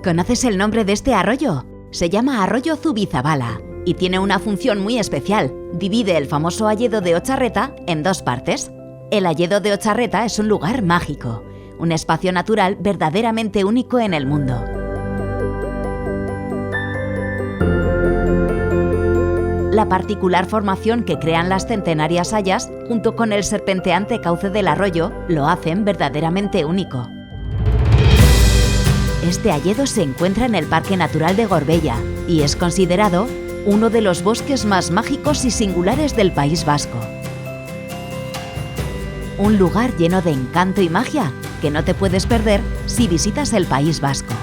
¿Conoces el nombre de este arroyo? Se llama Arroyo Zubizabala y tiene una función muy especial. Divide el famoso hayedo de Otxarreta en dos partes. El hayedo de Otxarreta es un lugar mágico, un espacio natural verdaderamente único en el mundo. La particular formación que crean las centenarias hayas, junto con el serpenteante cauce del arroyo, lo hacen verdaderamente único. Este hayedo se encuentra en el Parque Natural de Gorbella y es considerado uno de los bosques más mágicos y singulares del País Vasco. Un lugar lleno de encanto y magia que no te puedes perder si visitas el País Vasco.